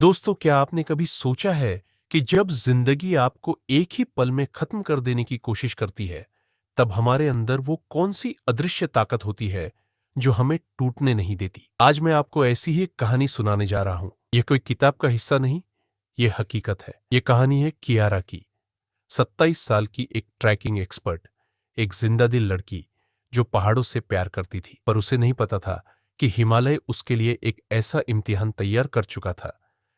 दोस्तों, क्या आपने कभी सोचा है कि जब जिंदगी आपको एक ही पल में खत्म कर देने की कोशिश करती है, तब हमारे अंदर वो कौन सी अदृश्य ताकत होती है जो हमें टूटने नहीं देती? आज मैं आपको ऐसी ही एक कहानी सुनाने जा रहा हूं। यह कोई किताब का हिस्सा नहीं, यह हकीकत है। यह कहानी है कियारा की। 27 साल की एक ट्रैकिंग एक्सपर्ट, एक जिंदा दिल लड़की जो पहाड़ों से प्यार करती थी, पर उसे नहीं पता था कि हिमालय उसके लिए एक ऐसा इम्तिहान तैयार कर चुका था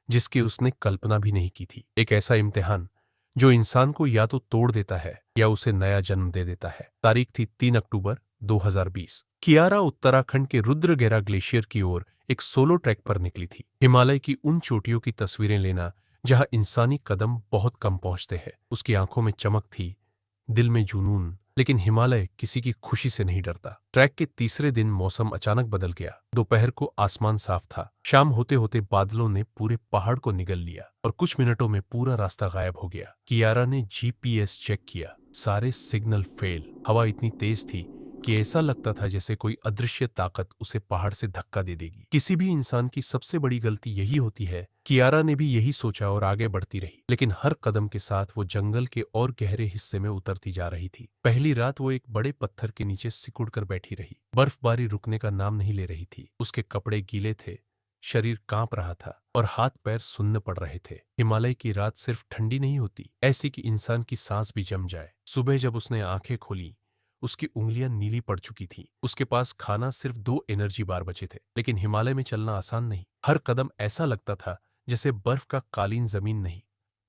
जिसकी उसने कल्पना भी नहीं की थी। एक ऐसा इम्तिहान जो इंसान को या तो तोड़ देता है या उसे नया जन्म दे देता है। तारीख थी 3 अक्टूबर 2020। कियारा उत्तराखंड के रुद्रगेरा ग्लेशियर की ओर एक सोलो ट्रैक पर निकली थी। हिमालय की उन चोटियों की तस्वीरें लेना जहां इंसानी कदम बहुत कम पहुंचते हैं। उसकी आंखों में चमक थी, दिल में जुनून, लेकिन हिमालय किसी की खुशी से नहीं डरता। ट्रैक के तीसरे दिन मौसम अचानक बदल गया। दोपहर को आसमान साफ था। शाम होते होते बादलों ने पूरे पहाड़ को निगल लिया और कुछ मिनटों में पूरा रास्ता गायब हो गया। कियारा ने जीपीएस चेक किया, सारे सिग्नल फेल। हवा इतनी तेज थी कि ऐसा लगता था जैसे कोई अदृश्य ताकत उसे पहाड़ से धक्का दे देगी। किसी भी इंसान की सबसे बड़ी गलती यही होती है। कियारा ने भी यही सोचा और आगे बढ़ती रही, लेकिन हर कदम के साथ वो जंगल के और गहरे हिस्से में उतरती जा रही थी। पहली रात वो एक बड़े पत्थर के नीचे सिकुड़ कर बैठी रही। बर्फबारी रुकने का नाम नहीं ले रही थी। उसके कपड़े गीले थे, शरीर कांप रहा था और हाथ पैर सुन्न पड़ रहे थे। हिमालय की रात सिर्फ ठंडी नहीं होती, ऐसी कि इंसान की सांस भी जम जाए। सुबह जब उसने आंखें खोली, उसकी उंगलियां नीली पड़ चुकी थीं। उसके पास खाना सिर्फ 2 एनर्जी बार बचे थे, लेकिन हिमालय में चलना आसान नहीं। हर कदम ऐसा लगता था जैसे बर्फ का कालीन जमीन नहीं,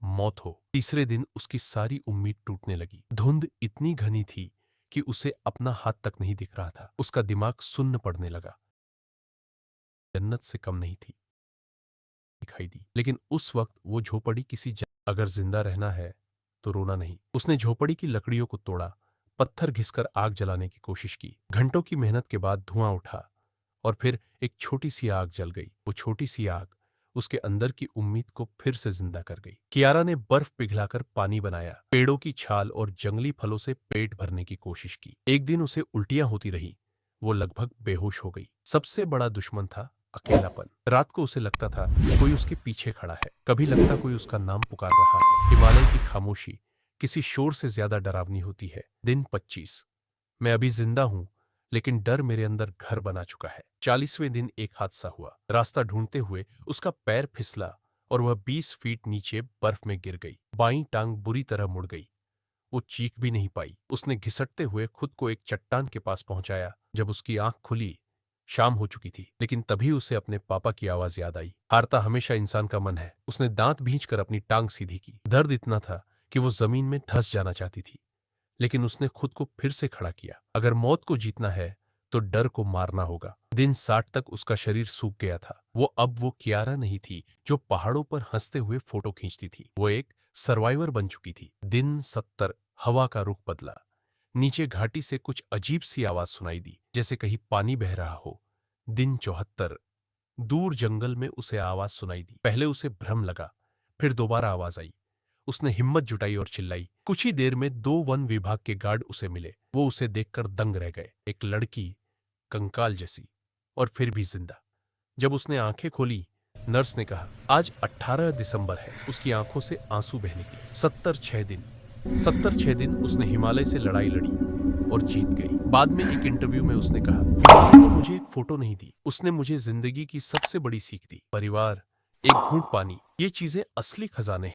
मौत हो। तीसरे दिन उसकी सारी उम्मीद टूटने लगी। धुंध इतनी घनी थी कि उसे अपना हाथ तक नहीं दिख रहा था। उसका दिमाग सुन्न पड़ने लगा। जन्नत से कम नहीं थी दिखाई दी, लेकिन उस वक्त वो झोपड़ी अगर जिंदा रहना है तो रोना नहीं। उसने झोपड़ी की लकड़ियों को तोड़ा, पत्थर घिसकर आग जलाने की कोशिश की। घंटों की मेहनत के बाद धुआं उठा और फिर एक छोटी सी आग जल गई। वो छोटी सी आग उसके अंदर की उम्मीद को फिर से जिंदा कर गई। कियारा ने बर्फ पिघलाकर पानी बनाया, पेड़ों की छाल और जंगली फलों से पेट भरने की कोशिश की। एक दिन उसे उल्टियां होती रही, वो लगभग बेहोश हो गई। सबसे बड़ा दुश्मन था अकेलापन। रात को उसे लगता था कोई उसके पीछे खड़ा है, कभी लगता कोई उसका नाम पुकार रहा है। हिमालय की खामोशी किसी शोर से ज्यादा डरावनी होती है। दिन 25। मैं अभी जिंदा हूं, लेकिन डर मेरे अंदर घर बना चुका है। 40वें दिन एक हादसा हुआ। रास्ता ढूंढते हुए उसका पैर फिसला और वह 20 फीट नीचे बर्फ में गिर गई। बाईं टांग बुरी तरह मुड़ गई। वो चीख भी नहीं पाई। उसने घिसटते हुए खुद को एक चट्टान के पास पहुंचाया। जब उसकी आंख खुली, शाम हो चुकी थी, लेकिन तभी उसे अपने पापा की आवाज याद आई। हारता हमेशा इंसान का मन है। उसने दांत भींचकर अपनी टांग सीधी की। दर्द इतना था कि वो जमीन में धंस जाना चाहती थी, लेकिन उसने खुद को फिर से खड़ा किया। अगर मौत को जीतना है तो डर को मारना होगा। दिन 60 तक उसका शरीर सूख गया था। वो कियारा नहीं थी जो पहाड़ों पर हंसते हुए फोटो खींचती थी। वो एक सर्वाइवर बन चुकी थी। दिन 70। हवा का रुख बदला। नीचे घाटी से कुछ अजीब सी आवाज सुनाई दी, जैसे कहीं पानी बह रहा हो। दिन 74। दूर जंगल में उसे आवाज सुनाई दी। पहले उसे भ्रम लगा, फिर दोबारा आवाज आई। उसने हिम्मत जुटाई और चिल्लाई। कुछ ही देर में 2 वन विभाग के गार्ड उसे मिले। वो उसे देखकर दंग रह गए। एक लड़की, कंकाल जैसी, और फिर भी जिंदा। जब उसने आंखें खोली, नर्स ने कहा, आज 18 दिसंबर है। उसकी आंखों से आंसू बहने लगे। 76 दिन उसने हिमालय से लड़ाई लड़ी और जीत गई। बाद में एक इंटरव्यू में उसने कहा, हिमालय ने मुझे एक फोटो नहीं दी, उसने मुझे जिंदगी की सबसे बड़ी सीख दी। परिवार, एक घूंट पानी, ये चीजें असली खजाने हैं।